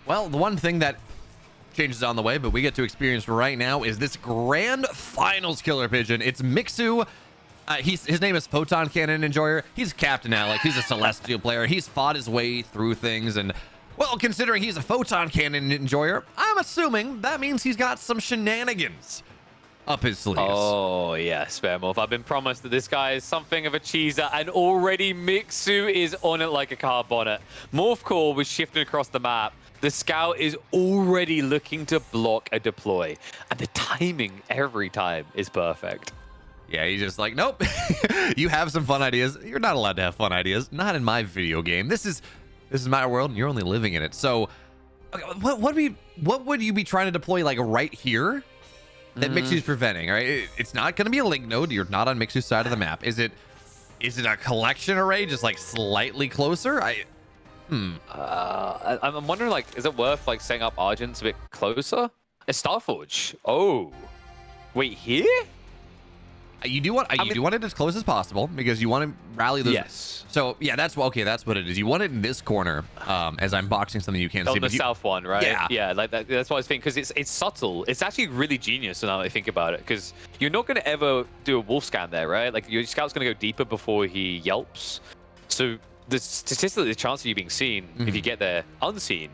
Well, the one thing that changes on the way, but we get to experience right now is this grand finals killer pigeon. It's Mixu. His name is Photon Cannon Enjoyer. He's CaptainAlex. He's a Celestial player. He's fought his way through things, and well, considering he's a Photon Cannon Enjoyer, I'm assuming that means he's got some shenanigans up his sleeves. Oh, yes, BeoMulf. I've been promised that this guy is something of a cheeser, and already Mixu is on it like a car bonnet. Morph Core was shifting across the map. The scout is already looking to block a deploy, and the timing every time is perfect. Yeah, he's just like, nope. You have some fun ideas. You're not allowed to have fun ideas. Not in my video game. This is my world, and you're only living in it. So, what would you be trying to deploy like right here that Mixu's preventing? All right, it's not going to be a link node. You're not on Mixu's side of the map. Is it a collection array just like slightly closer? I'm wondering, like, is it worth like setting up Argent's a bit closer? It's Starforge. Oh, wait, here? You do want it as close as possible because you want to rally those. Yes. So yeah, that's what it is. You want it in this corner. As I'm boxing something you can't see. The south one, right? Yeah. Yeah, like that, that's what I was thinking, because it's subtle. It's actually really genius now that I think about it, because you're not going to ever do a wolf scan there, right? Like your scout's going to go deeper before he yelps. So statistically, the chance of you being seen if you get there unseen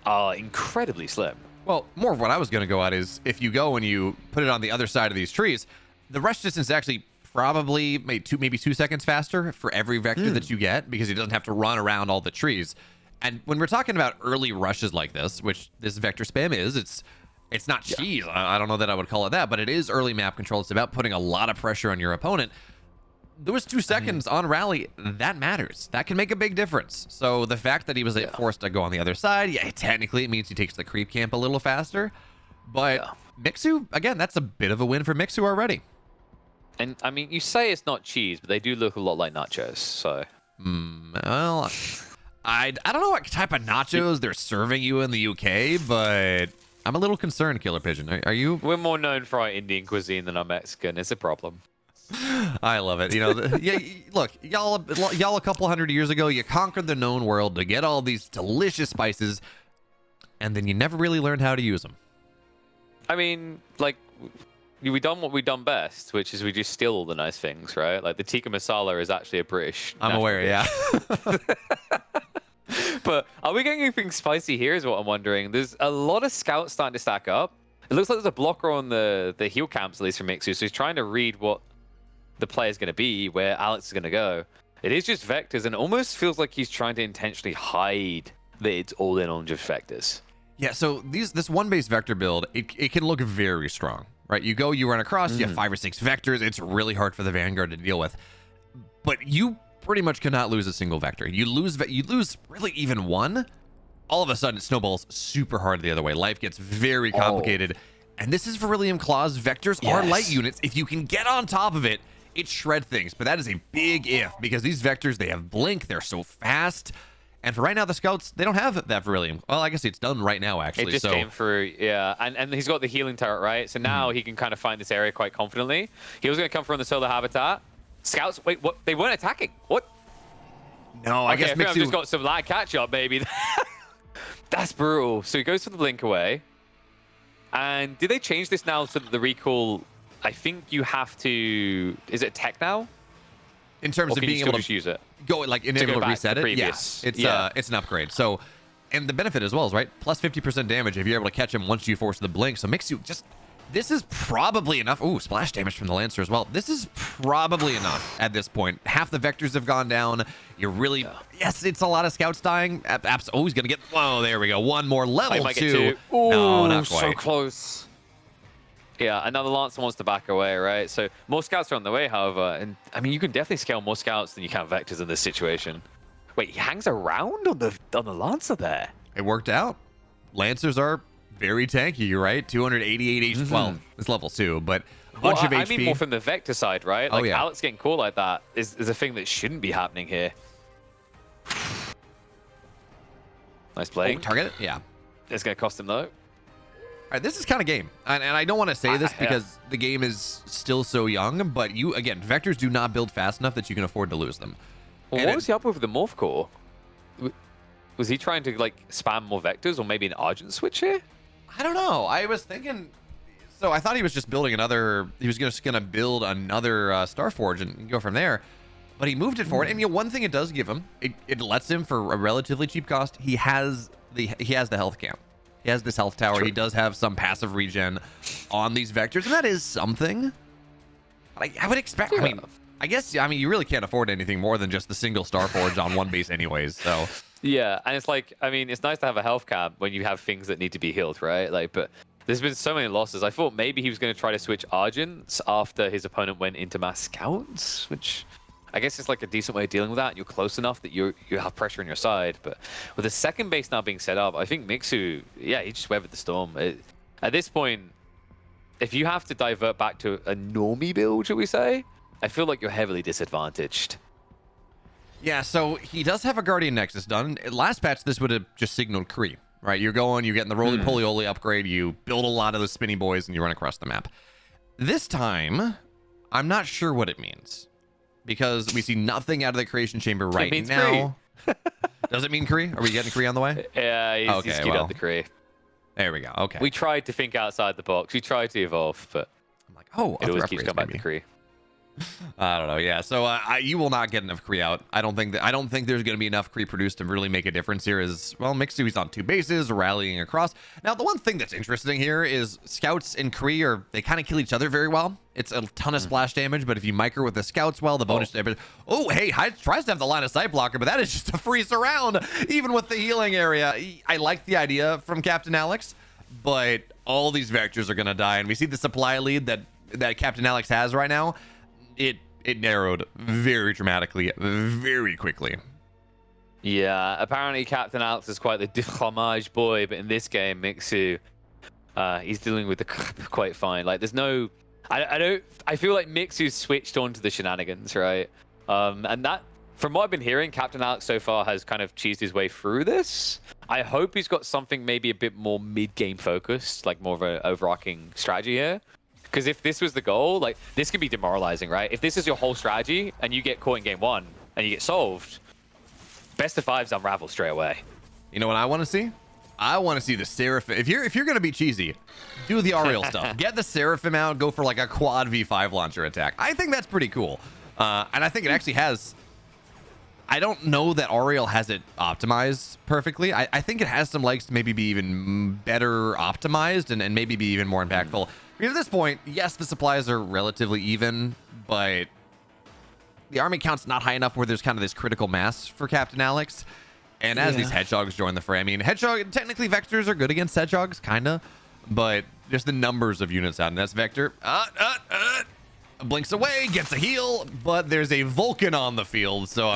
are incredibly slim. Well, more of what I was going to go at is if you go and you put it on the other side of these trees, the rush distance is actually probably maybe 2 seconds faster for every vector that you get, because he doesn't have to run around all the trees. And when we're talking about early rushes like this, which this vector spam is, it's not cheese. I don't know that I would call it that, but it is early map control. It's about putting a lot of pressure on your opponent. Those 2 seconds on rally, that matters. That can make a big difference. So the fact that he was forced to go on the other side, technically it means he takes the creep camp a little faster. But Mixu, again, that's a bit of a win for Mixu already. And I mean, you say it's not cheese, but they do look a lot like nachos. So, well, I don't know what type of nachos they're serving you in the UK, but I'm a little concerned, Killer Pigeon. Are you? We're more known for our Indian cuisine than our Mexican. It's a problem. I love it. You know, look, y'all a couple hundred years ago, you conquered the known world to get all these delicious spices, and then you never really learned how to use them. I mean, like, we done what we done best, which is we just steal all the nice things, right? Like the tikka masala is actually a British. I'm aware, yeah. But are we getting anything spicy here is what I'm wondering. There's a lot of scouts starting to stack up. It looks like there's a blocker on the heel camps, at least from Mixu, so he's trying to read what the player's going to be, where Alex is going to go. It is just vectors, and it almost feels like he's trying to intentionally hide that it's all in on just vectors. Yeah, so this one base vector build, it can look very strong. Right, you run across, you have 5 or 6 vectors. It's really hard for the Vanguard to deal with. But you pretty much cannot lose a single vector. You lose really even one, all of a sudden it snowballs super hard the other way. Life gets very complicated. And this is Beryllium Claws. Vectors are light units. If you can get on top of it, it shred things. But that is a big if, because these vectors, they have blink. They're so fast. And for right now, the scouts, they don't have that Beryllium. Well, I guess it's done right now, actually. It just came through, yeah. And he's got the healing turret, right? So now he can kind of find this area quite confidently. He was going to come from the solar habitat. Scouts, wait, what? They weren't attacking. What? No, I guess Mixu... I've just got some lag catch-up, baby. That's brutal. So he goes for the blink away. And did they change this now so that the recall... I think you have to... Is it tech now? In terms of being able to just use it, go like enable to reset it. Yes, it's an upgrade. So, and the benefit as well is plus 50% damage if you're able to catch him once you force the blink. So Mixu this is probably enough. Ooh, splash damage from the Lancer as well. This is probably enough at this point. Half the vectors have gone down. You're really yes, it's a lot of scouts dying. Oh, he's gonna get. Whoa, there we go. One more level 2. Ooh, no, not quite. So close. Yeah, another Lancer wants to back away, right? So more scouts are on the way, however. And I mean, you can definitely scale more scouts than you can vectors in this situation. Wait, he hangs around on the Lancer there. It worked out. Lancers are very tanky, right? 288 HP. Well, it's level 2, but a bunch of HP. I mean more from the vector side, right? Like Alex getting caught like that is a thing that shouldn't be happening here. Nice play. Target it? Yeah. It's going to cost him, though. All right, this is kind of game, and I don't want to say this because the game is still so young, but again, vectors do not build fast enough that you can afford to lose them. Well, what was he up with the Morph Core? Was he trying to like spam more vectors or maybe an Argent switch here? I don't know. I was thinking. So I thought he was just building another. He was just gonna build another Starforge and go from there. But he moved it forward. And one thing it does give him, it lets him for a relatively cheap cost. He has the health camp. He has this health tower. True. He does have some passive regen on these vectors, and that is something. I would expect. Yeah. I guess you really can't afford anything more than just the single Starforge on one base, anyways. So. Yeah, and it's like, it's nice to have a health cap when you have things that need to be healed, right? Like, but there's been so many losses. I thought maybe he was going to try to switch Argents after his opponent went into mass scouts, which I guess is like a decent way of dealing with that. You're close enough that you have pressure on your side. But with the second base now being set up, I think Mixu, yeah, he just weathered the storm. At this point, if you have to divert back to a normie build, shall we say, I feel like you're heavily disadvantaged. Yeah, so he does have a Guardian Nexus done. Last patch, this would have just signaled Kree, right? You're getting the roly-poly-oly upgrade, you build a lot of those spinny boys, and you run across the map. This time, I'm not sure what it means, because we see nothing out of the creation chamber right now. Does it mean Kree? Are we getting Kree on the way? Yeah, he's queued up the Kree. There we go, okay. We tried to think outside the box. We tried to evolve, but I'm like, oh, it always keeps coming back to Kree. I don't know. Yeah, so you will not get enough Kree out. I don't think there's going to be enough Kree produced to really make a difference here. Is Mixu, he's on 2 bases, rallying across. Now, the one thing that's interesting here is Scouts and Kree they kind of kill each other very well. It's a ton of splash damage, but if you micro with the Scouts well, the bonus damage. Oh, hey, Hyde tries to have the line of sight blocker, but that is just a free surround, even with the healing area. I like the idea from CaptainAlex, but all these vectors are going to die, and we see the supply lead that CaptainAlex has right now. It narrowed very dramatically, very quickly. Yeah, apparently CaptainAlex is quite the défromage boy, but in this game, Mixu, he's dealing with the quite fine. Like, there's no, I feel like Mixu's switched on to the shenanigans, right? And that, from what I've been hearing, CaptainAlex so far has kind of cheesed his way through this. I hope he's got something maybe a bit more mid-game focused, like more of an overarching strategy here. Because if this was the goal, like, this could be demoralizing, right? If this is your whole strategy and you get caught in game 1 and you get solved, best of 5s unravel straight away. You know what I want to see? I want to see the Seraphim. If you're gonna be cheesy, do the Ariel stuff. Get the Seraphim out. Go for like a quad V5 launcher attack. I think that's pretty cool. And I think it actually has. I don't know that Ariel has it optimized perfectly. I think it has some legs to maybe be even better optimized and maybe be even more impactful. Because at this point, yes, the supplies are relatively even, but the army count's not high enough where there's kind of this critical mass for CaptainAlex. And as these hedgehogs join the fray, technically vectors are good against hedgehogs, kind of, but just the numbers of units out. And that's Vector. Blinks away, gets a heal, but there's a Vulcan on the field, so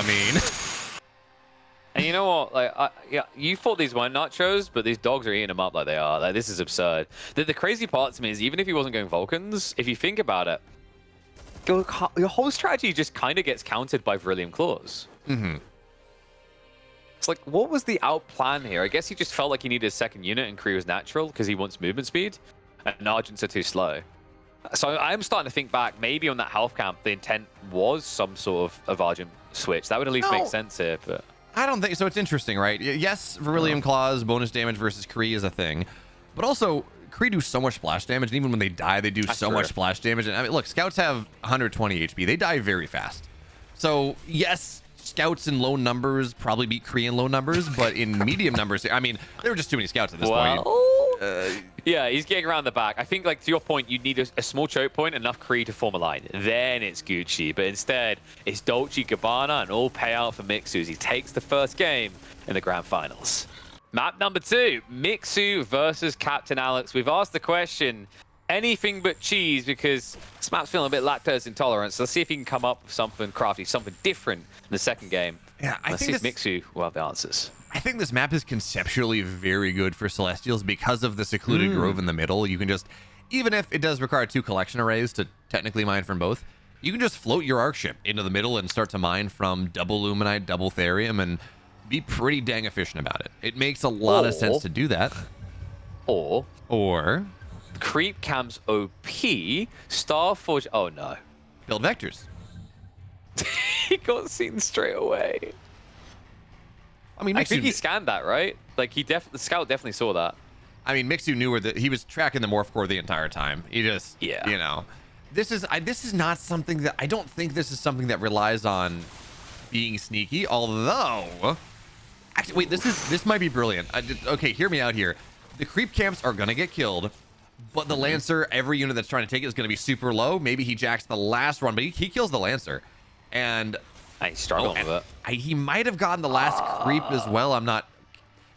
And you know what? Like, you thought these weren't nachos, but these dogs are eating them up like they are. Like, this is absurd. The crazy part to me is even if he wasn't going Vulcans, if you think about it, your whole strategy just kind of gets countered by Beryllium Claws. Mm-hmm. It's like, what was the out plan here? I guess he just felt like he needed a second unit and Kree was natural because he wants movement speed, and Argents are too slow. So I'm starting to think back, maybe on that health camp, the intent was some sort of Argent switch. That would at least make sense here, but... I don't think so. It's interesting, right? Yes, Beryllium Claws, bonus damage versus Kree is a thing, but also Kree do so much splash damage, and even when they die, they do so much splash damage. And look, Scouts have 120 HP. They die very fast. So yes, Scouts in low numbers probably beat Kree in low numbers, but in medium numbers, there were just too many Scouts at this point. Yeah, he's getting around the back. I think, like, to your point, you need a small choke point, enough Kree to form a line. Then it's Gucci. But instead, it's Dolce Gabbana and all payout for Mixu as he takes the first game in the grand finals. Map number 2, Mixu versus CaptainAlex. We've asked the question, anything but cheese, because this map's feeling a bit lactose intolerant. So let's see if he can come up with something crafty, something different in the second game. Yeah, let's see if Mixu will have the answers. I think this map is conceptually very good for Celestials because of the secluded grove in the middle. You can just, even if it does require 2 collection arrays to technically mine from both, you can just float your arc ship into the middle and start to mine from double Luminite, double Therium, and be pretty dang efficient about it. It makes a lot of sense to do that. Or Creep Cam's OP, Starforge, oh no. Build vectors. He got seen straight away. I mean, I Mixu, think he scanned that, right? Like the scout definitely saw that. I mean, Mixu knew where he was tracking the morph core the entire time. He just, Yeah. you know, this is not something that I don't think this is something that relies on being sneaky. Although, actually, wait, this might be brilliant. Okay, hear me out here. The creep camps are gonna get killed, but the Lancer, every unit that's trying to take it is gonna be super low. Maybe he jacks the last one, but he kills the Lancer, and He's struggling with it. he might have gotten the last creep as well. I'm not.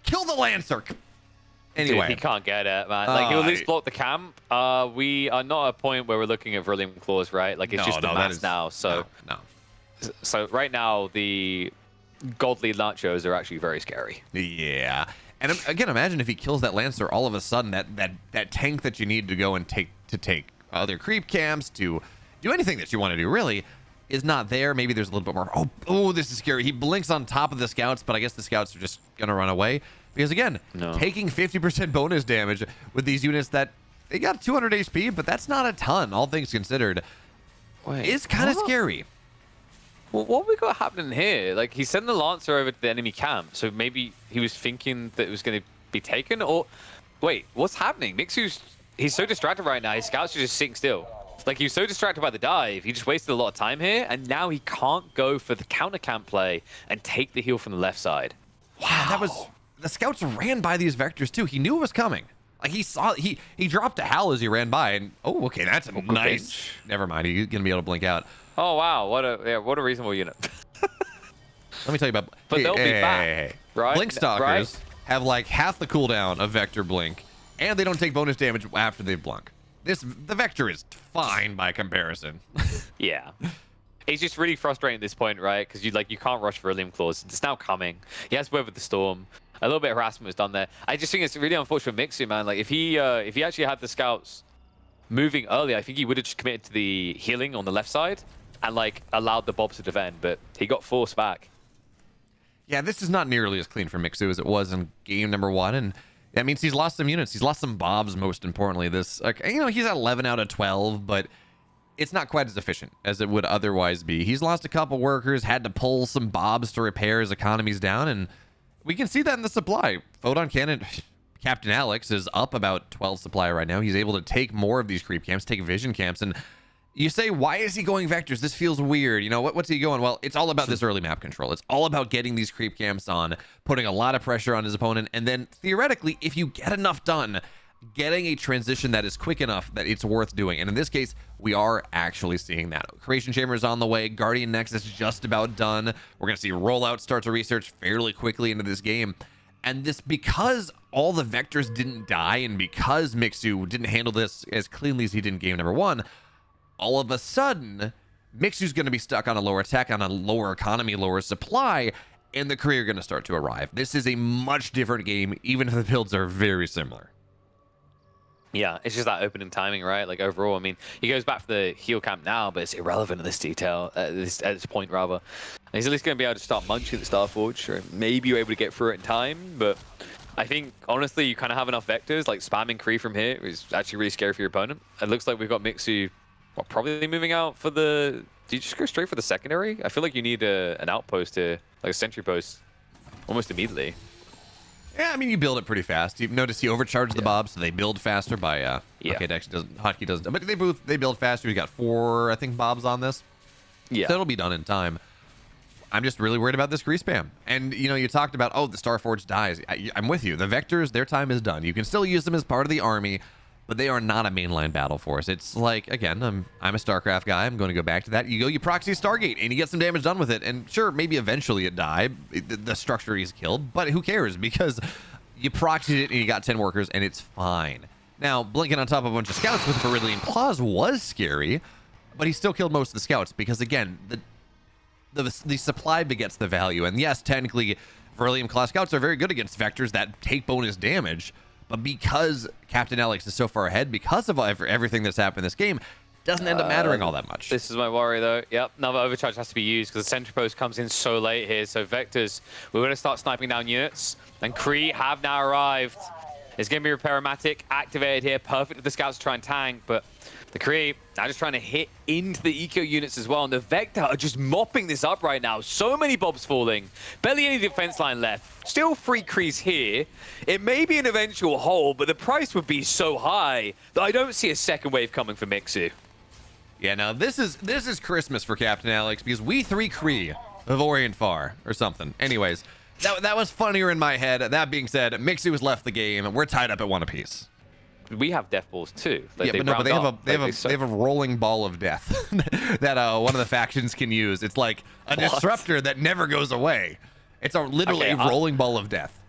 Kill the Lancer. Anyway, Dude, he can't get it, man. Like, he'll at least block the camp. We are not at a point where we're looking at Brilliant Claws, right? Like, it's just a mass now. So, so right now, the godly Nachos are actually very scary. Yeah. And again, imagine if he kills that Lancer, all of a sudden that tank that you need to go and take other creep camps, to do anything that you want to do, really, is not there. Maybe there's a little bit more. Oh, this is scary. He blinks on top of the scouts, but I guess the scouts are just going to run away. Because again, taking 50% bonus damage with these units that they got 200 HP, but that's not a ton, all things considered, is kind of scary. Well, what we got happening here? Like, he sent the Lancer over to the enemy camp, so maybe he was thinking that it was going to be taken, or wait, what's happening? He's so distracted right now. His scouts are just sitting still. Like, he was so distracted by the dive, he just wasted a lot of time here, and now he can't go for the counter camp play and take the heal from the left side. Wow, that was. The scouts ran by these vectors too. He knew it was coming. Like, he saw, he dropped a howl as he ran by, and okay, that's a nice. Pinch. Never mind, he's gonna be able to blink out. Oh wow, what a reasonable unit. Let me tell you about. But they'll be back, right? Blink stalkers have like half the cooldown of vector blink, and they don't take bonus damage after they blink. The vector is fine by comparison. Yeah. It's just really frustrating at this point, right? Because you can't rush Brilliant Claws. It's now coming. He has Weather the Storm. A little bit of harassment was done there. I just think it's really unfortunate for Mixu, man. Like, if he actually had the scouts moving early, I think he would have just committed to the healing on the left side and like allowed the Bobs to defend, but he got forced back. Yeah, this is not nearly as clean for Mixu as it was in game number 1, and that means he's lost some units. He's lost some Bobs, most importantly. This, he's at 11 out of 12, but it's not quite as efficient as it would otherwise be. He's lost a couple workers, had to pull some Bobs to repair his economies down, and we can see that in the supply. Photon Cannon, CaptainAlex is up about 12 supply right now. He's able to take more of these creep camps, take vision camps, and you say, why is he going vectors? This feels weird. You know, what's he going? Well, it's all about this early map control. It's all about getting these creep camps on, putting a lot of pressure on his opponent, and then theoretically, if you get enough done, getting a transition that is quick enough that it's worth doing. And in this case, we are actually seeing that. Creation Chamber is on the way. Guardian Nexus is just about done. We're going to see Rollout start to research fairly quickly into this game. And this, because all the vectors didn't die, and because Mixu didn't handle this as cleanly as he did in game number 1, all of a sudden, Mixu's going to be stuck on a lower tech, on a lower economy, lower supply, and the career going to start to arrive. This is a much different game, even if the builds are very similar. Yeah, it's just that opening timing, right? Like, overall, I mean, he goes back for the heal camp now, but it's irrelevant at this detail, at this point, rather. And he's at least going to be able to start munching the Starforge, or maybe you're able to get through it in time, but I think, honestly, you kind of have enough vectors, like spamming Kree from here is actually really scary for your opponent. It looks like we've got Mixu probably moving out for the... Do you just go straight for the secondary? I feel like you need an outpost here, like a sentry post, almost immediately. Yeah, I mean, you build it pretty fast. You notice he overcharged the Bobs, so they build faster by... Okay, it actually doesn't... Hotkey doesn't... But they build faster. We got 4, I think, Bobs on this. Yeah. So it'll be done in time. I'm just really worried about this grease spam. And, you talked about, the Starforge dies. I'm with you. The Vectors, their time is done. You can still use them as part of the army, but they are not a mainline battle force. It's like, again, I'm a StarCraft guy. I'm going to go back to that. You proxy Stargate, and you get some damage done with it. And sure, maybe eventually it died. The structure is killed, but who cares? Because you proxied it, and you got 10 workers, and it's fine. Now, blinking on top of a bunch of scouts with Beryllium Claws was scary, but he still killed most of the scouts because, again, the supply begets the value. And yes, technically, Beryllium Claw scouts are very good against vectors that take bonus damage. But because CaptainAlex is so far ahead, because of everything that's happened in this game, doesn't end up mattering all that much. This is my worry, though. Yep, another overcharge has to be used because the sentry post comes in so late here. So Vectors, we're going to start sniping down units. And Kree have now arrived. It's going to be Repair-O-Matic activated here. Perfect for the scouts to try and tank, but the Kree now just trying to hit into the eco units as well. And the Vector are just mopping this up right now. So many bobs falling. Barely any defense line left. Still 3 Krees here. It may be an eventual hold, but the price would be so high that I don't see a second wave coming for Mixu. Yeah, now this is Christmas for CaptainAlex because we 3 Kree of Orient Far or something. Anyways, that was funnier in my head. That being said, Mixu has left the game. We're tied up at 1 apiece. We have death balls too. Like, Yeah, but they have a rolling ball of death that one of the factions can use. It's like a disruptor that never goes away. It's literally a rolling ball of death.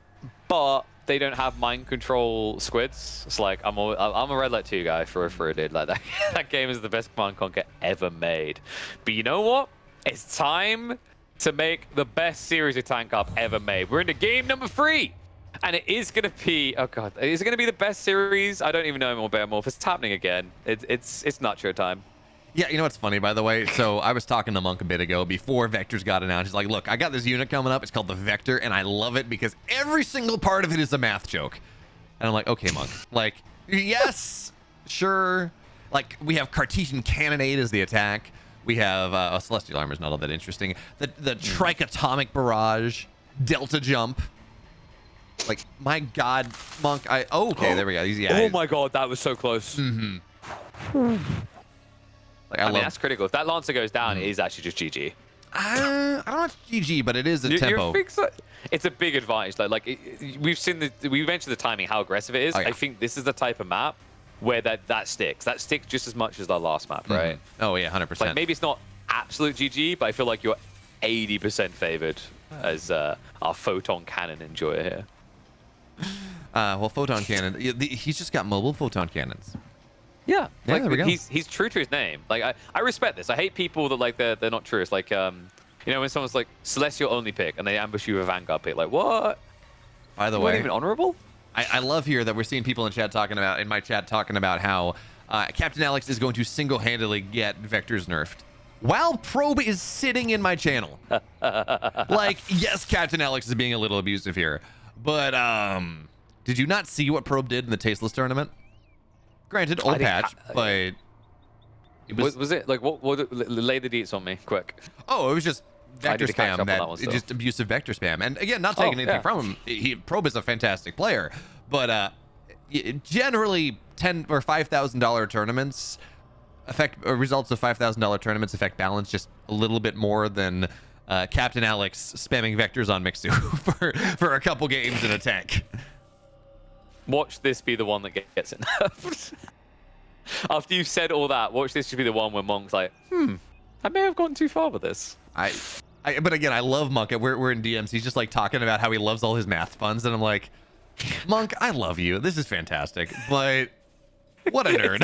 But they don't have mind control squids. It's like I'm a Red Light 2 guy for a dude like that. That game is the best Command & Conquer ever made. But you know what? It's time to make the best series of tank up ever made. We're into game number 3. And it is going to be, oh god, is it going to be the best series? I don't even know anymore, BeoMulf. It's happening again. It's Nacho time. Yeah, you know what's funny, by the way? So I was talking to Monk a bit ago before Vectors got announced. He's like, look, I got this unit coming up. It's called the Vector, and I love it because every single part of it is a math joke. And I'm like, okay, Monk. Like, yes, sure. Like, we have Cartesian Cannonade as the attack. We have Celestial Armor is not all that interesting. The Trichotomic Barrage, Delta Jump. Like, my god, Monk, okay, there we go. Oh my god, that was so close. Mm-hmm. Like, I mean, that's critical. If that Lancer goes down, it is actually just GG. I don't know if it's GG, but it is a tempo. It's a big advantage. We've mentioned the timing, how aggressive it is. Oh, yeah. I think this is the type of map where that sticks. That sticks just as much as the last map, right? Mm-hmm. Oh yeah, 100%. Like, maybe it's not absolute GG, but I feel like you're 80% favored as our photon cannon enjoyer here. Well, photon cannon. He's just got mobile photon cannons. Yeah, like, there we go. He's true to his name. Like, I respect this. I hate people that like they're not true. It's like you know, when someone's like Celestial only pick and they ambush you with a Vanguard pick. Like, what? By the You way, weren't even honorable. I love here that we're seeing people in my chat talking about how CaptainAlex is going to single-handedly get Vectors nerfed, while Probe is sitting in my channel. Like, yes, CaptainAlex is being a little abusive here, but did you not see what Probe did in the Tasteless tournament? Granted, old patch, but it was it like what? Lay the deets on me, quick. Oh, it was just vector spam. Just abusive vector spam. And again, not taking anything from him. Probe is a fantastic player, but generally $10,000 or $5,000 tournaments results of $5,000 tournaments affect balance just a little bit more than CaptainAlex spamming vectors on Mixu for a couple games in a tank. Watch this be the one that gets it nerfed. After you've said all that, watch this should be the one where Monk's like, I may have gone too far with this. But again, I love Monk. We're in DMs. He's just like talking about how he loves all his math puns, and I'm like, Monk, I love you. This is fantastic, but what a nerd.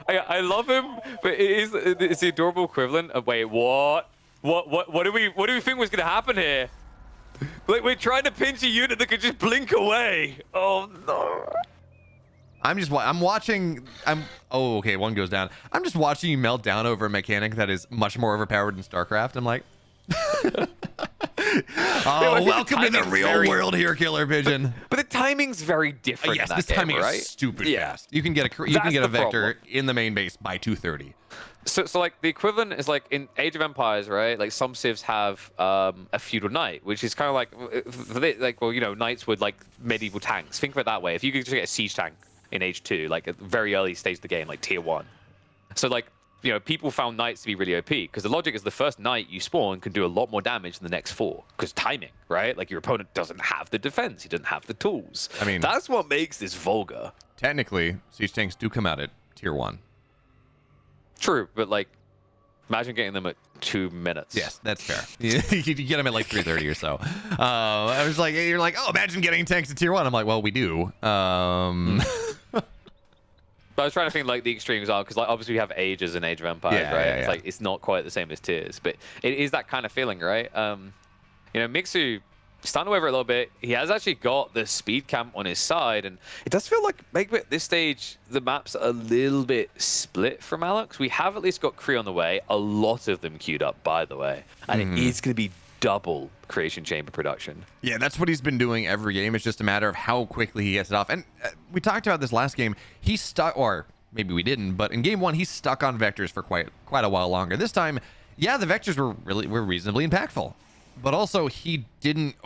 I love him, but it's the adorable equivalent of wait, what do we think was gonna happen here? Like, we're trying to pinch a unit that could just blink away. Oh no. Oh, okay, one goes down. I'm just watching you melt down over a mechanic that is much more overpowered than StarCraft. I'm like, welcome to the real world here, Killer Pigeon. But the timing's very different. Yes, in this that timing game, right? is stupid fast. You can get a vector in the main base by 2:30. So like the equivalent is like in Age of Empires, right? Like some civs have a feudal knight, which is kind of like well, you know, knights with like medieval tanks. Think of it that way. If you could just get a siege tank in Age 2, like at the very early stage of the game, like tier 1. So like, you know, people found knights to be really OP because the logic is the first knight you spawn can do a lot more damage than the next 4 because timing, right? Like your opponent doesn't have the defense, he doesn't have the tools. I mean, that's what makes this vulgar. Technically, siege tanks do come out at tier 1. True, but like, imagine getting them at 2 minutes. Yes, that's fair. You get them at like 3:30 or so. I was like, you're like, oh, imagine getting tanks at tier 1. I'm like, well, we do. But I was trying to think like the extremes are because like obviously we have ages in Age of Empires, right? It's like it's not quite the same as tiers, but it is that kind of feeling, right? You know, Mixu starting to waver a little bit. He has actually got the speed camp on his side, and it does feel like maybe at this stage the map's a little bit split from Alex. We have at least got Kree on the way, a lot of them queued up, by the way, and it is going to be double creation chamber production. Yeah, that's what he's been doing every game. It's just a matter of how quickly he gets it off. And we talked about this last game. He stuck, or maybe we didn't, but in game one, he stuck on vectors for quite a while longer. This time, yeah, the vectors were reasonably impactful, but also he didn't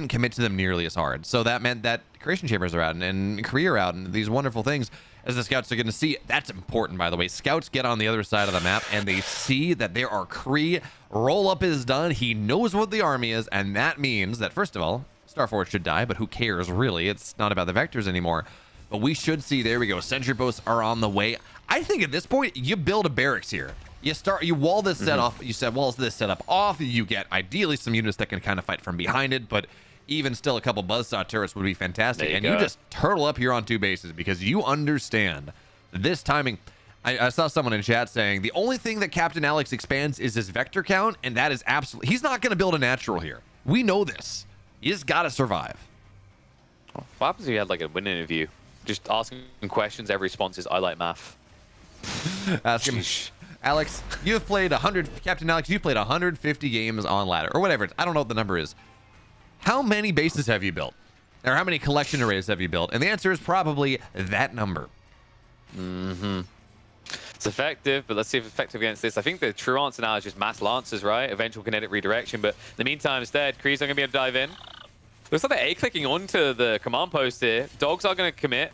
commit to them nearly as hard. So that meant that creation chambers are out and career out and these wonderful things, as the scouts are going to see. That's important, by the way. Scouts get on the other side of the map and they see that there are Kree. Roll up is done. He knows what the army is, and that means that, first of all, Starforge should die, but who cares, really? It's not about the vectors anymore. But we should see, there we go, sentry posts are on the way. I think at this point, you build a barracks here. You wall this set off. You set walls this setup off. You get ideally some units that can kind of fight from behind it, but even still, a couple buzzsaw turrets would be fantastic. And you just turtle up here on 2 bases because you understand this timing. I saw someone in chat saying the only thing that CaptainAlex expands is his vector count, and that is absolutely, he's not going to build a natural here. We know this. You just got to survive. What happens if you had like a win interview? Just asking questions, every response is, I like math. Ask him. Alex, you've played CaptainAlex, you've played 150 games on ladder, or whatever. I don't know what the number is. How many bases have you built? Or how many collection arrays have you built? And the answer is probably that number. It's effective, but let's see if it's effective against this. I think the true answer now is just mass lancers, right? Eventual kinetic redirection, but in the meantime, instead, Kree's not going to be able to dive in. Looks like they're A-clicking onto the command post here. Dogs are going to commit.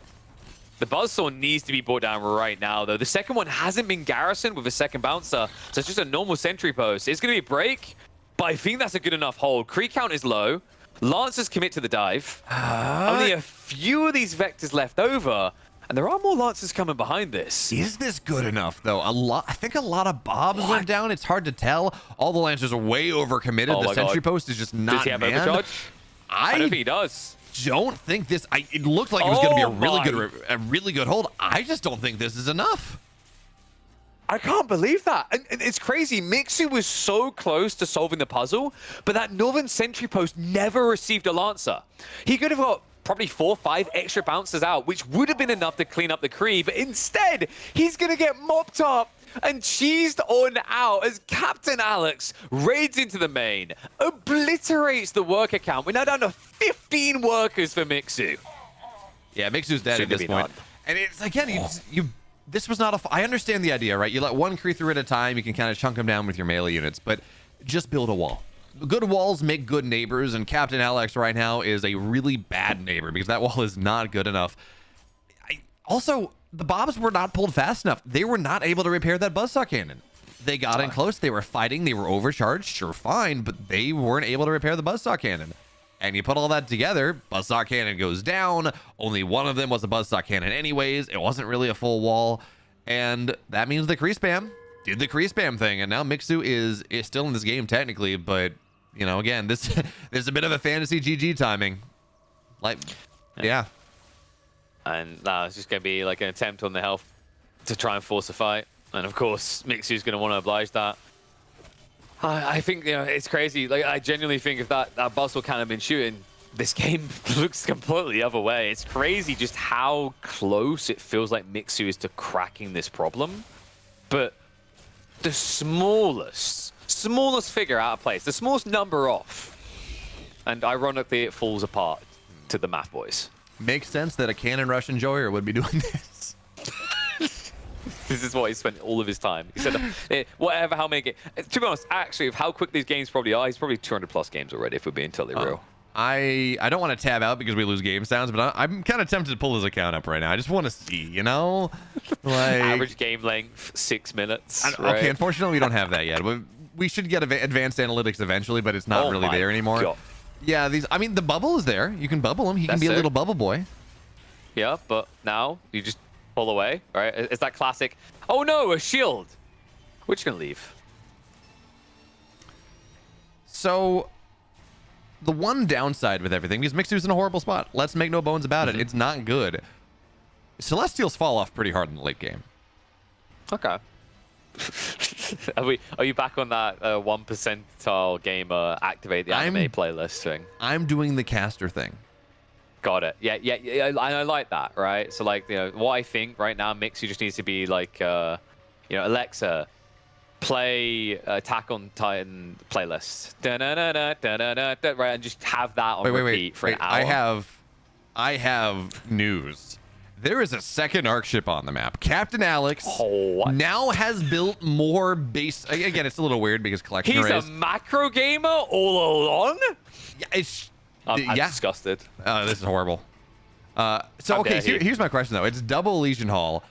The Buzzsaw needs to be brought down right now, though. The second one hasn't been garrisoned with a second bouncer, so it's just a normal sentry post. It's going to be a break, but I think that's a good enough hold. Kree count is low. Lancers commit to the dive. Only a few of these vectors left over, and there are more Lancers coming behind this. Is this good enough, though? I think a lot of Bobs went down. It's hard to tell. All the Lancers are way overcommitted. The sentry post is just not Does he have manned. overcharge? I don't think he does. Don't think this. It looked like it was going to be a really good hold. I just don't think this is enough. I can't believe that. And it's crazy. Mixu was so close to solving the puzzle, but that Northern Sentry Post never received a Lancer. He could have got probably 4 or 5 extra bouncers out, which would have been enough to clean up the Kree, but instead, he's going to get mopped up and cheesed on out as CaptainAlex raids into the main, obliterates the worker count. We're now down to 15 workers for Mixu. Yeah, Mixu's dead at this point. And it's, again, this was not a... I understand the idea, right? You let one Kree through at a time, you can kind of chunk them down with your melee units, but just build a wall. Good walls make good neighbors, and CaptainAlex right now is a really bad neighbor because that wall is not good enough. Also, the Bobs were not pulled fast enough. They were not able to repair that buzzsaw cannon. They got in close. They were fighting. They were overcharged. Sure, fine, but they weren't able to repair the buzzsaw cannon. And you put all that together, buzzsaw cannon goes down. Only one of them was a buzzsaw cannon anyways. It wasn't really a full wall. And that means the Kree spam did the Kree spam thing. And now Mixu is still in this game technically, but, you know, again, there's a bit of a fantasy GG timing. Like, yeah. And now it's just going to be like an attempt on the health to try and force a fight. And of course, Mixu's going to want to oblige that. I think, you know, it's crazy. Like, I genuinely think if that Buzzsaw cannon had been shooting, this game looks completely the other way. It's crazy just how close it feels like Mixu is to cracking this problem. But the smallest figure out of place, the smallest number off. And ironically, it falls apart to the math boys. Makes sense that a cannon rush enjoyer would be doing this. This is what he spent all of his time. He said, whatever, how many games. To be honest, actually, of how quick these games probably are, he's probably 200 plus games already, if we're being totally real. I don't want to tab out because we lose game sounds, but I'm kind of tempted to pull his account up right now. I just want to see, you know? Like, average game length, 6 minutes. Right? Okay, unfortunately, we don't have that yet. We should get advanced analytics eventually, but it's not really there anymore. God. Yeah, I mean, the bubble is there. You can bubble him. He can be a little bubble boy. Yeah, but now you just pull away, right? It's that classic, oh no, a shield. We're just going to leave. So, the one downside with everything, because Mixu's in a horrible spot. Let's make no bones about it. It's not good. Celestials fall off pretty hard in the late game. Okay. Are you back on that 1 percentile gamer activate the anime playlist thing? I'm doing the caster thing. Got it. Yeah. I like that, right? So, like, you know, what I think right now, Mixu just needs to be like, you know, Alexa, play Attack on Titan playlist. Right, and just have that on repeat for an hour. I have news. There is a second arc ship on the map. CaptainAlex now has built more base. Again, it's a little weird because collection He's arrays. a macro gamer all along? Yeah, I'm disgusted. This is horrible. Okay, here's my question, though. It's double Legion Hall.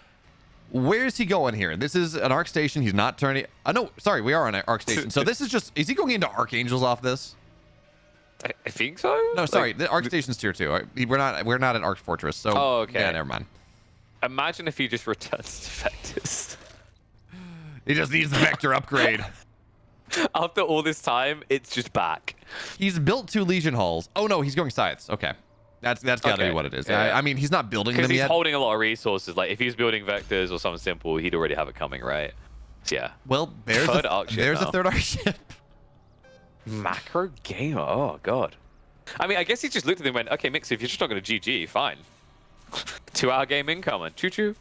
Where's he going here? This is an arc station. He's not turning. No, sorry, we are on an arc station. So this is just. Is he going into Archangels off this? I think so. No, sorry. The arc station's tier 2. We're not an arc fortress. So. Oh, okay. Yeah, never mind. Imagine if he just returns to Vectors. He just needs the vector upgrade. After all this time, it's just back. He's built 2 Legion Halls. Oh no, he's going scythes. Okay. That's got to be what it is. Yeah. I mean, he's not building them yet. Because he's holding a lot of resources. Like, if he's building vectors or something simple, he'd already have it coming, right? So, yeah. Well, there's a third arc ship. Macro gamer. Oh, God. I mean, I guess he just looked at them and went, okay, Mixu, if you're just not going to GG, fine. 2-hour game incoming. Choo-choo.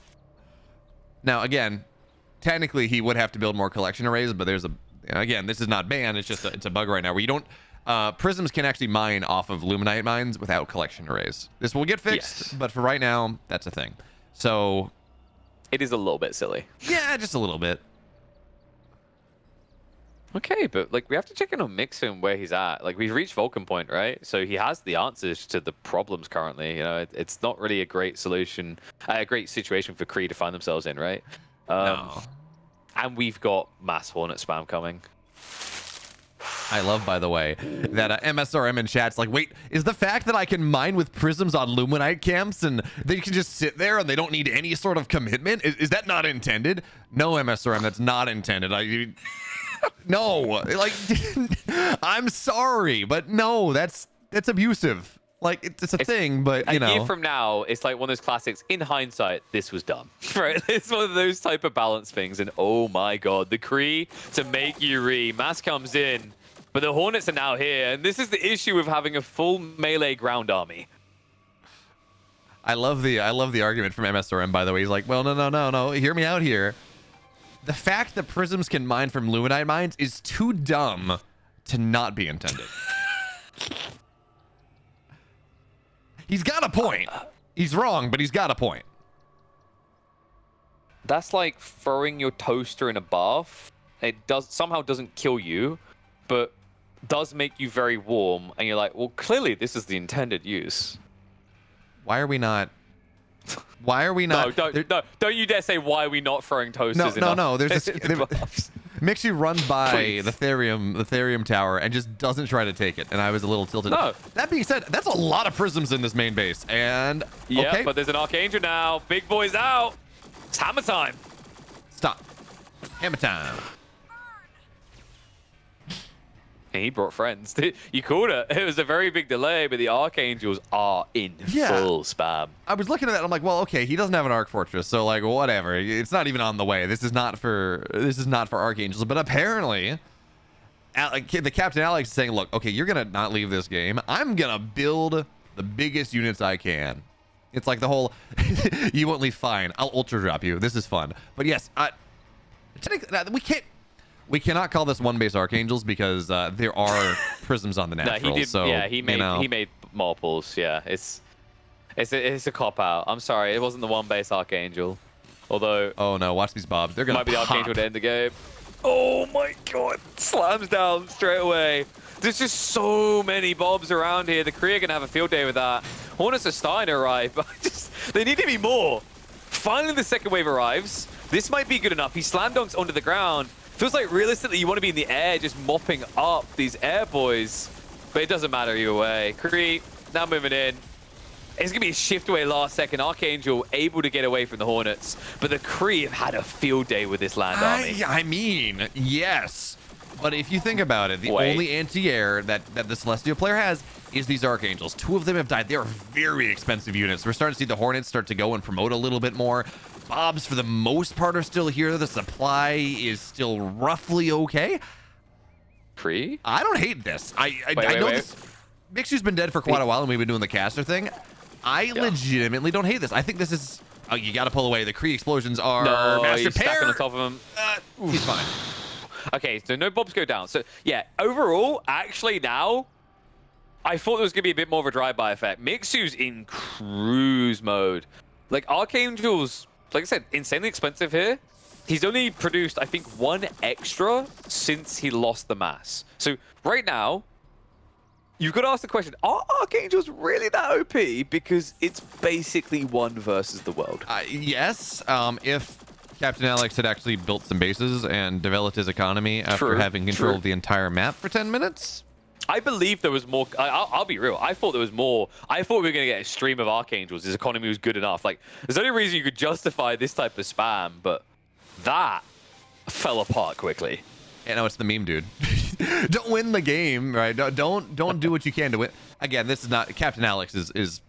Now, again, technically, he would have to build more collection arrays, but there's a... Again, this is not banned. It's just it's a bug right now where you don't... prisms can actually mine off of Luminite mines without collection arrays. This will get fixed, but for right now, that's a thing. So... It is a little bit silly. Yeah, just a little bit. Okay, but like we have to check in on Mixu and where he's at. Like we've reached Vulcan Point, right? So he has the answers to the problems currently. You know, it's not really a great solution, a great situation for Kree to find themselves in, right? No. And we've got mass Hornet spam coming. I love, by the way, that MSRM in chat's like, wait, is the fact that I can mine with prisms on Luminite camps and they can just sit there and they don't need any sort of commitment? Is that not intended? No, MSRM, that's not intended. No, like, I'm sorry, but no, that's abusive. Like, it's a thing, but, you know. A year from now, it's like one of those classics. In hindsight, this was dumb. Right? It's one of those type of balance things. And oh my god, the Kree to make you mass comes in, but the Hornets are now here. And this is the issue with having a full melee ground army. I love the argument from MSRM, by the way. He's like, well, no, hear me out here. The fact that prisms can mine from Luminite mines is too dumb to not be intended. He's got a point. He's wrong, but he's got a point. That's like throwing your toaster in a bath. It somehow doesn't kill you, but does make you very warm. And you're like, well, clearly this is the intended use. Why are we not? No, don't you dare say why are we not throwing toasters in No. There's Mixu runs by the Therium tower and just doesn't try to take it, and I was a little tilted. No. That being said, that's a lot of prisms in this main base, and yeah, okay. But there's an Archangel now. Big boy's out. It's hammer time. Stop. Hammer time. And he brought friends. You called it. It was a very big delay, but the Archangels are in full spam. I was looking at that. I'm like, well, okay, he doesn't have an Arc Fortress, so like, whatever. It's not even on the way. This is not for Archangels. But apparently, the CaptainAlex is saying, look, okay, you're gonna not leave this game. I'm gonna build the biggest units I can. It's like the whole, you won't leave, fine. I'll ultra drop you. This is fun. But yes, we cannot call this one base Archangels because there are prisms on the natural. No, he did. So, yeah, he made multiples. Yeah, it's a cop out. I'm sorry, it wasn't the one base Archangel. Although, oh no, watch these bobs. They're gonna might be the Archangel to end the game. Oh my god, slams down straight away. There's just so many bobs around here. The Kree are gonna have a field day with that. Hornets are starting to arrive, but they need to be more. Finally, the second wave arrives. This might be good enough. He slam dunks onto the ground. Feels like realistically you want to be in the air just mopping up these air boys. But it doesn't matter either way. Kree now moving in. It's going to be a shift away last second. Archangel able to get away from the Hornets. But the Kree have had a field day with this land army. I mean, yes. But if you think about it, the only anti-air that the Celestial player has is these Archangels. 2 of them have died. They are very expensive units. We're starting to see the Hornets start to go and promote a little bit more. Bobs, for the most part, are still here. The supply is still roughly okay. Kree? I don't hate this. I know this. Mixu's been dead for quite a while, and we've been doing the caster thing. I legitimately don't hate this. I think this is... Oh, you got to pull away. The Kree explosions are... No, Master he's Pair. stacking on top of him. He's fine. Okay, so no Bobs go down. So yeah, overall, actually now, I thought there was gonna be a bit more of a drive-by effect. Mixu's in cruise mode. Like Archangel's, like I said, insanely expensive here. He's only produced, I think, 1 extra since he lost the mass. So right now, you've got to ask the question, are Archangels really that OP? Because it's basically 1 versus the world. Yes, if CaptainAlex had actually built some bases and developed his economy after having control of the entire map for 10 minutes. I believe there was more. I'll be real. I thought there was more. I thought we were going to get a stream of Archangels. His economy was good enough. Like, there's only reason you could justify this type of spam, but that fell apart quickly. You know, it's the meme, dude. Don't win the game, right? Don't do what you can to win. Again, this is not CaptainAlex is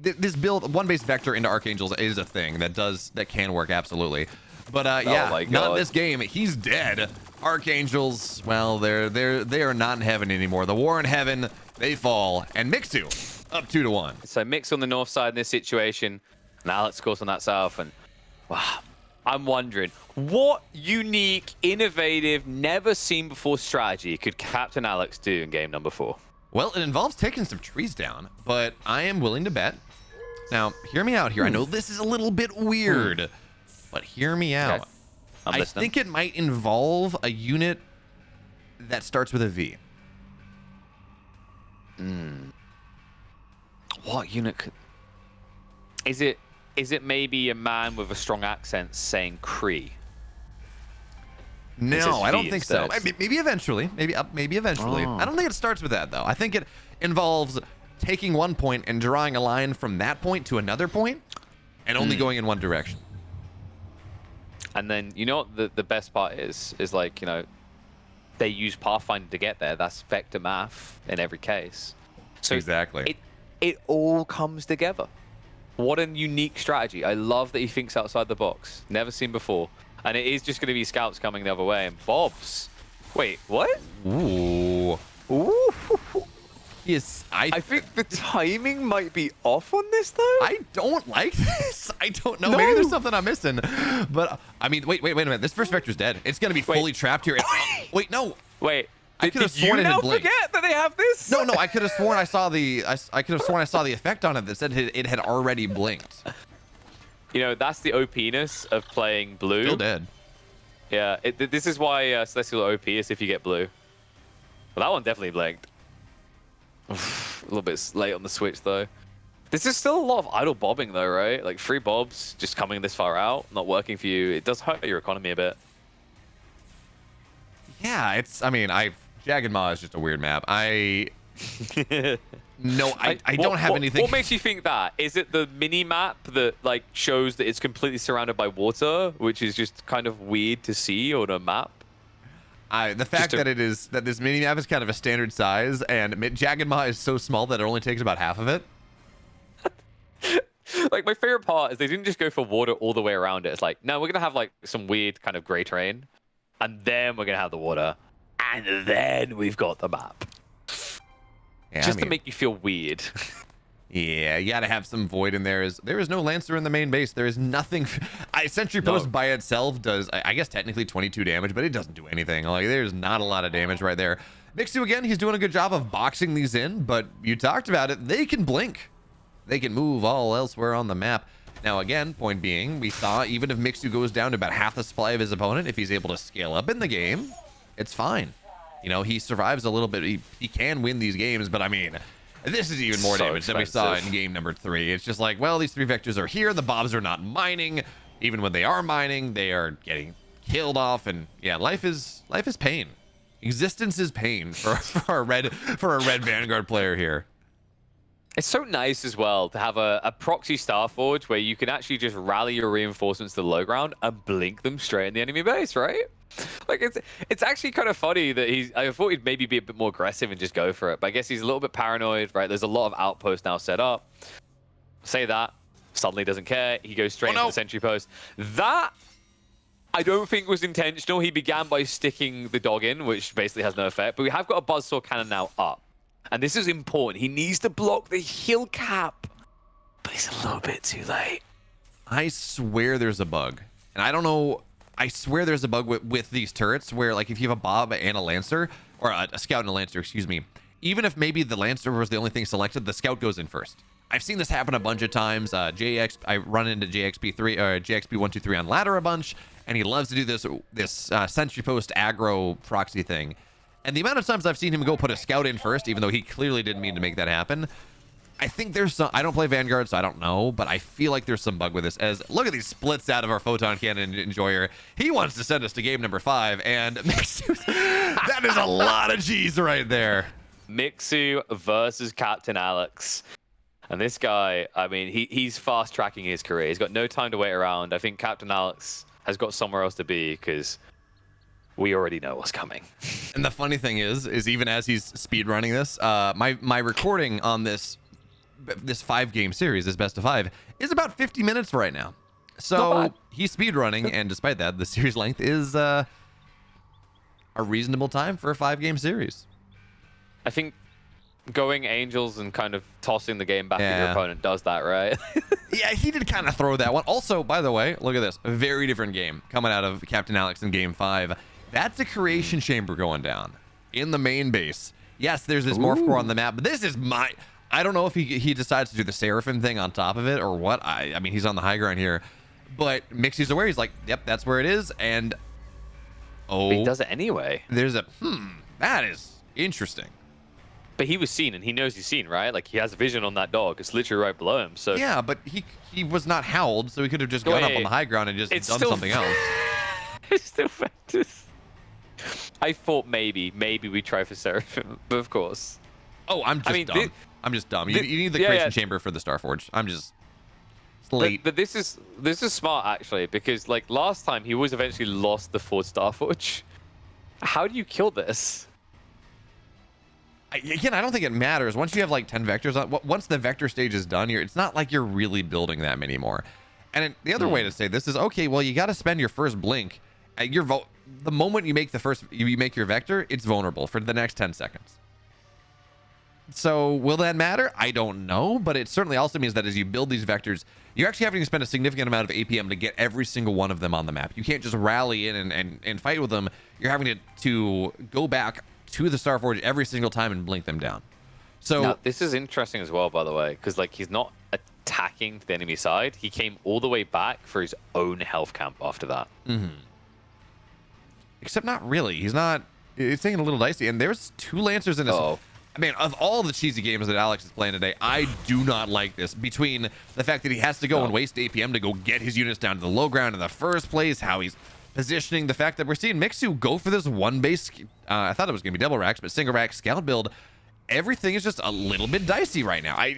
this build 1 base vector into Archangels is a thing that can work absolutely. But yeah, not in this game. He's dead. Archangels, well, they are not in heaven anymore. The war in heaven, they fall. And Mixu up 2-1. So Mix on the north side in this situation, and Alex, of course, on that south. And wow, I'm wondering, what unique, innovative, never seen before strategy could CaptainAlex do in game number 4? Well, it involves taking some trees down, but I am willing to bet. Now, hear me out here. I know this is a little bit weird, but hear me out. Okay. I think it might involve a unit that starts with a V. What unit could... Is it maybe a man with a strong accent saying Cree? No, I don't think so. instead. Maybe eventually. Maybe eventually. I don't think it starts with that, though. I think it involves taking 1 point and drawing a line from that point to another point and only going in one direction. And then, you know what the best part is like, you know, they use Pathfinder to get there. That's vector math in every case. So exactly. It all comes together. What a unique strategy. I love that he thinks outside the box. Never seen before. And it is just going to be scouts coming the other way. And Bob's. Wait, what? Ooh. Ooh. Yes, I think the timing might be off on this, though. I don't like this. I don't know. No. Maybe there's something I'm missing. But, I mean, wait a minute. This first vector's dead. It's going to be fully trapped here. Wait, no. Wait. I could have sworn it had blinked. Forget that they have this? No, I could have sworn I saw the effect on it that said it had already blinked. You know, that's the OP-ness of playing blue. Still dead. Yeah, this is why Celestial OP is if you get blue. Well, that one definitely blinked. A little bit late on the switch, though. This is still a lot of idle bobbing, though, right? Like, 3 bobs just coming this far out, not working for you. It does hurt your economy a bit. Yeah, I mean, Jagged Maw is just a weird map. I don't have anything. What makes you think that? Is it the mini map that like shows that it's completely surrounded by water, which is just kind of weird to see on a map? The fact that this mini map is kind of a standard size, and Jagged Maw is so small that it only takes about half of it. Like, my favorite part is they didn't just go for water all the way around it. It's like, no, we're gonna have like some weird kind of gray terrain, and then we're gonna have the water, and then we've got the map. Yeah, just to make you feel weird. Yeah, you gotta have some void in there. There is no Lancer in the main base. There is nothing. Sentry Post by itself does, I guess, technically 22 damage, but it doesn't do anything. Like, there's not a lot of damage right there. Mixu, again, he's doing a good job of boxing these in, but you talked about it. They can blink. They can move all elsewhere on the map. Now, again, point being, we saw even if Mixu goes down to about half the supply of his opponent, if he's able to scale up in the game, it's fine. You know, he survives a little bit. He can win these games, but I mean, this is even more damage than we saw in game number 3. It's just like, well, these 3 vectors are here. The Bobs are not mining. Even when they are mining, they are getting killed off. And yeah, life is pain. Existence is pain for a red Vanguard player here. It's so nice as well to have a proxy Starforge where you can actually just rally your reinforcements to the low ground and blink them straight in the enemy base, right? Like, it's actually kind of funny that I thought he'd maybe be a bit more aggressive and just go for it, but I guess he's a little bit paranoid, right? There's a lot of outposts now set up. Say that, suddenly doesn't care. He goes straight into the sentry post. That, I don't think was intentional. He began by sticking the dog in, which basically has no effect, but we have got a buzzsaw cannon now up. And this is important. He needs to block the heal cap, but he's a little bit too late. I swear there's a bug. And I don't know I swear there's a bug with these turrets where, like, if you have a Bob and a Lancer, or a Scout and a Lancer, excuse me, even if maybe the Lancer was the only thing selected, the Scout goes in first. I've seen this happen a bunch of times. I run into JXP3 or JXP123 on ladder a bunch, and he loves to do this sentry post aggro proxy thing. And the amount of times I've seen him go put a Scout in first, even though he clearly didn't mean to make that happen, I think there's some. I don't play Vanguard, so I don't know, but I feel like there's some bug with this. As look at these splits out of our photon cannon enjoyer. He wants to send us to game number 5, and that is a lot of G's right there. Mixu versus CaptainAlex. And this guy, I mean, he's fast tracking his career. He's got no time to wait around. I think CaptainAlex has got somewhere else to be because we already know what's coming. And the funny thing is even as he's speedrunning this, my recording on this 5-game series, this best of 5, is about 50 minutes right now. So he's speedrunning, and despite that, the series length is a reasonable time for a 5-game series. I think going Angels and kind of tossing the game back at your opponent does that, right? Yeah, he did kind of throw that one. Also, by the way, look at this. A very different game coming out of CaptainAlex in game 5. That's a creation chamber going down in the main base. Yes, there's this morph core on the map, but this is my... I don't know if he decides to do the Seraphim thing on top of it or what. I mean, he's on the high ground here. But Mixu's aware. He's like, yep, that's where it is. And... But he does it anyway. There's a... that is interesting. But he was seen, and he knows he's seen, right? Like, he has vision on that dog. It's literally right below him, so... Yeah, but he was not howled, so he could have just gone up on the high ground and just done something else. It's still Ventus. I thought maybe we try for Seraphim, but of course. Oh, I'm just dumb. I'm just dumb. You need the creation chamber for the Starforge. I'm just... It's late. But this is smart, actually, because, like, last time, he was eventually lost the Forge Starforge. How do you kill this? Again, I don't think it matters. Once you have like 10 vectors on, once the vector stage is done, it's not like you're really building that many more. And the other way to say this is, okay, well, you got to spend your first blink. The moment you make you make your vector, it's vulnerable for the next 10 seconds. So will that matter? I don't know, but it certainly also means that as you build these vectors, you're actually having to spend a significant amount of APM to get every single one of them on the map. You can't just rally in and fight with them. You're having to go back to the Starforge every single time and blink them down. So now, this is interesting as well, by the way, because like he's not attacking the enemy side. He came all the way back for his own health camp after that. Except not really. He's not. It's taking a little dicey. And there's 2 Lancers in his... I mean, of all the cheesy games that Alex is playing today, I do not like this. Between the fact that he has to go and waste APM to go get his units down to the low ground in the first place, how he's positioning, the fact that we're seeing Mixu go for this one base, I thought it was going to be double racks, but single rack scout build, everything is just a little bit dicey right now. I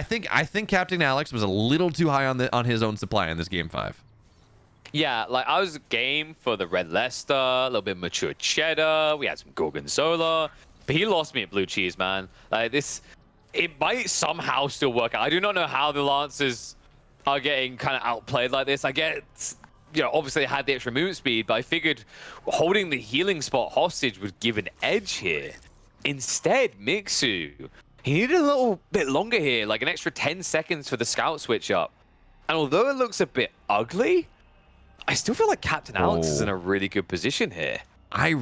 think CaptainAlex was a little too high on his own supply in this game 5. Yeah, like I was game for the Red Leicester, a little bit mature cheddar, we had some Gorgonzola, but he lost me at blue cheese, man. Like this, it might somehow still work out. I do not know how the Lancers are getting kind of outplayed like this. I get... obviously I had the extra movement speed, but I figured holding the healing spot hostage would give an edge here. Instead, Mixu, he needed a little bit longer here, like an extra 10 seconds for the scout switch up. And although it looks a bit ugly, I still feel like CaptainAlex is in a really good position here. I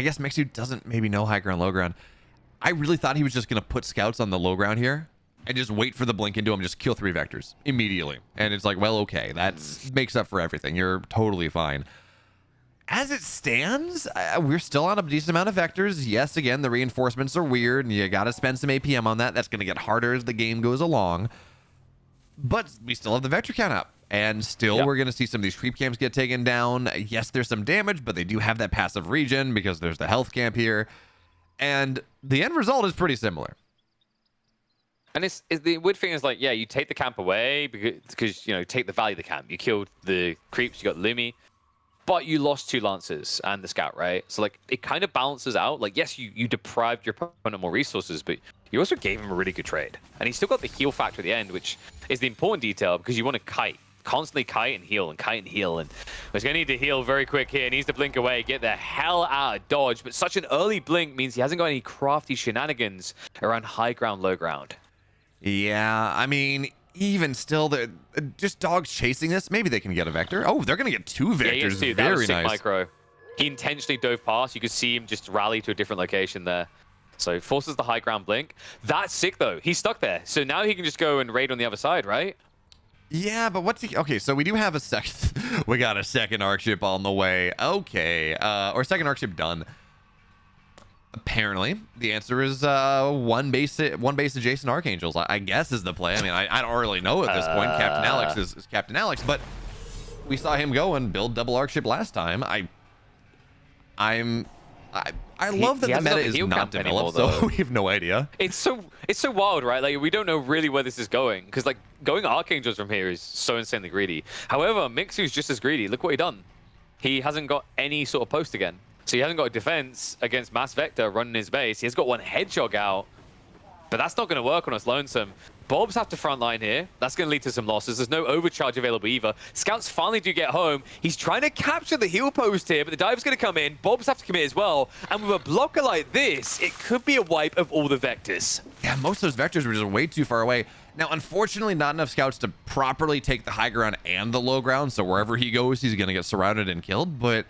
guess Mixu doesn't maybe know high ground, low ground. I really thought he was just going to put scouts on the low ground here and just wait for the blink into him, just kill 3 vectors immediately. And it's like, well, okay, that makes up for everything. You're totally fine. As it stands, we're still on a decent amount of vectors. Yes, again, the reinforcements are weird, and you got to spend some APM on that. That's going to get harder as the game goes along. But we still have the vector count up. And still, we're going to see some of these creep camps get taken down. Yes, there's some damage, but they do have that passive regen because there's the health camp here. And the end result is pretty similar. And it's the weird thing is like, yeah, you take the camp away because take the value of the camp. You killed the creeps, you got Lumi, but you lost 2 Lancers and the scout, right? So like it kind of balances out. Like, yes, you deprived your opponent more resources, but you also gave him a really good trade. And he still got the heal factor at the end, which is the important detail because you want to kite. Constantly kite and heal and kite and heal, and he's going to need to heal very quick here. He needs to blink away, get the hell out of dodge, but such an early blink means he hasn't got any crafty shenanigans around high ground, low ground. Yeah, I mean, even still, they're just dogs chasing this. Maybe they can get a Vector. Oh, they're going to get 2 Vectors. Yeah, yes, dude, Very that was sick nice. micro. He intentionally dove past. You could see him just rally to a different location there. So forces the high ground blink. That's sick, though. He's stuck there. So now he can just go and raid on the other side, right? Yeah, but what's he... Okay, so we do have a second... we got a second arc ship on the way. Okay. Or second arc ship done. Apparently, the answer is one base adjacent Archangels. I guess is the play. I mean, I don't really know at this point. CaptainAlex is CaptainAlex, but we saw him go and build double arc ship last time. I love that the meta is not developed, so we have no idea. It's so wild, right? Like we don't know really where this is going, because like going Archangels from here is so insanely greedy. However, Mixu's just as greedy. Look what he done. He hasn't got any sort of post again. So he hasn't got a defense against Mass Vector running his base. He has got one Hedgehog out, but that's not going to work on us lonesome. Bobs have to frontline here. That's going to lead to some losses. There's no overcharge available either. Scouts finally do get home. He's trying to capture the heal post here, but the dive's going to come in. Bobs have to commit as well. And with a blocker like this, it could be a wipe of all the Vectors. Yeah, most of those Vectors were just way too far away. Now, unfortunately, not enough scouts to properly take the high ground and the low ground. So wherever he goes, he's going to get surrounded and killed. But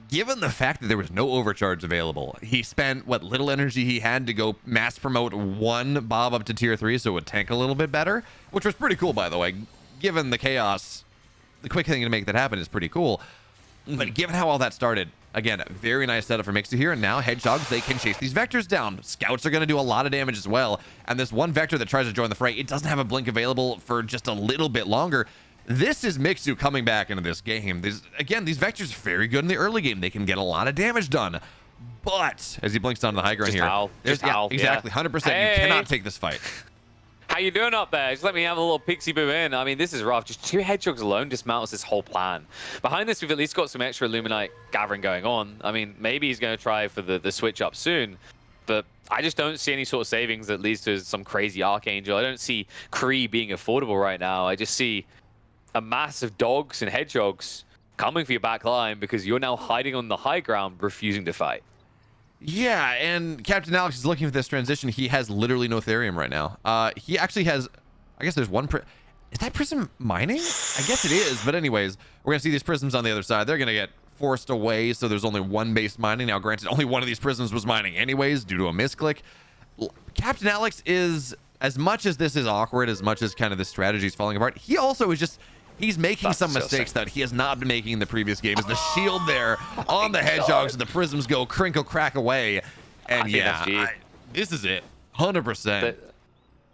given the fact that there was no overcharge available, he spent what little energy he had to go mass promote one Bob up to tier 3 so it would tank a little bit better, which was pretty cool, by the way. Given the chaos, the quick thing to make that happen is pretty cool. But given how all that started, again, very nice setup for Mixu here. And now Hedgehogs, they can chase these Vectors down. Scouts are going to do a lot of damage as well. And this one Vector that tries to join the fray, it doesn't have a blink available for just a little bit longer. This is Mixu coming back into this game. Again, these Vectors are very good in the early game. They can get a lot of damage done. But as he blinks down to the high ground here, exactly, 100%. Hey. You cannot take this fight. How you doing up there? Just let me have a little pixie boo in. I mean, this is rough. Just 2 Hedgehogs alone dismounts this whole plan. Behind this, we've at least got some extra Illuminite gathering going on. I mean, maybe he's going to try for the switch up soon. But I just don't see any sort of savings that leads to some crazy Archangel. I don't see Kree being affordable right now. I just see a mass of dogs and Hedgehogs coming for your back line because you're now hiding on the high ground, refusing to fight. Yeah, and CaptainAlex is looking for this transition. He has literally no Therium right now. He actually has, I guess there's one, is that prism mining? I guess it is, but anyways, we're going to see these prisms on the other side. They're going to get forced away, so there's only one base mining. Now, granted, only one of these prisms was mining anyways due to a misclick. CaptainAlex is, as much as this is awkward, as much as kind of the strategy is falling apart, he also is just... He's making some mistakes that he has not been making in the previous games. The shield there on the Hedgehogs, and the prisms go crinkle crack away. And yeah, this is it. 100%.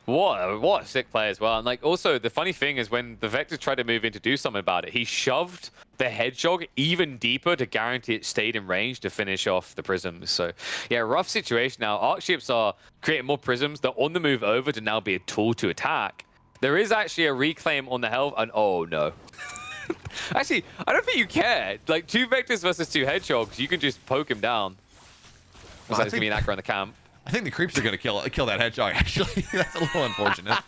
What a sick play as well. And like also the funny thing is when the Vector tried to move in to do something about it, he shoved the Hedgehog even deeper to guarantee it stayed in range to finish off the prisms. So yeah, rough situation now. Arc ships are creating more prisms. They're on the move over to now be a tool to attack. There is actually a reclaim on the health, and oh no. Actually, I don't think you care. Like 2 Vectors versus 2 Hedgehogs, you can just poke him down. Well, that's gonna be an aggro in the camp. I think the creeps are gonna kill that Hedgehog. Actually, that's a little unfortunate.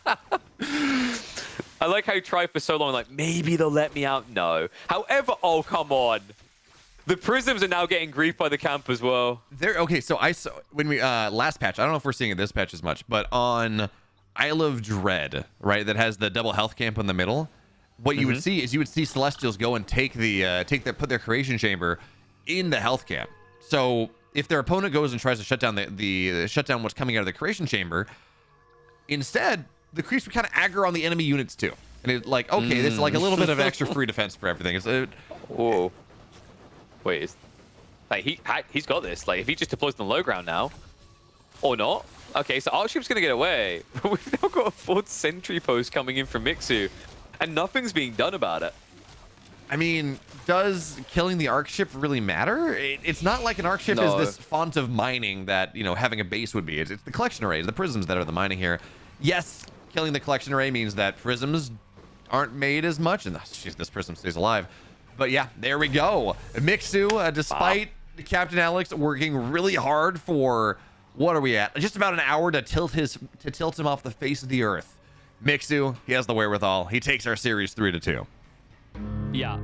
I like how you tried for so long. Like maybe they'll let me out. No. However, oh come on. The prisms are now getting griefed by the camp as well. Okay. So I saw when we last patch. I don't know if we're seeing it this patch as much, but on Isle of Dread, right, that has the double health camp in the middle, what you would see is you would see Celestials go and put their creation chamber in the health camp. So if their opponent goes and tries to shut down shut down what's coming out of the creation chamber, instead the creeps would kind of aggro on the enemy units too. And it's like, okay, this is like a little bit of extra free defense for everything. Whoa. Wait, like he's got this. Like if he just deploys on the low ground now, or not. Okay, so Archship's going to get away. We've now got a 4th sentry post coming in from Mixu, and nothing's being done about it. I mean, does killing the Arc ship really matter? It's not like an Arc ship is this font of mining that, you know, having a base would be. It's the collection arrays, the prisms that are the mining here. Yes, killing the collection array means that prisms aren't made as much, and jeez, this prism stays alive. But yeah, there we go. Mixu, despite CaptainAlex working really hard for... What are we at? Just about an hour to tilt him off the face of the earth. Mixu, he has the wherewithal. He takes our series 3-2. Yeah.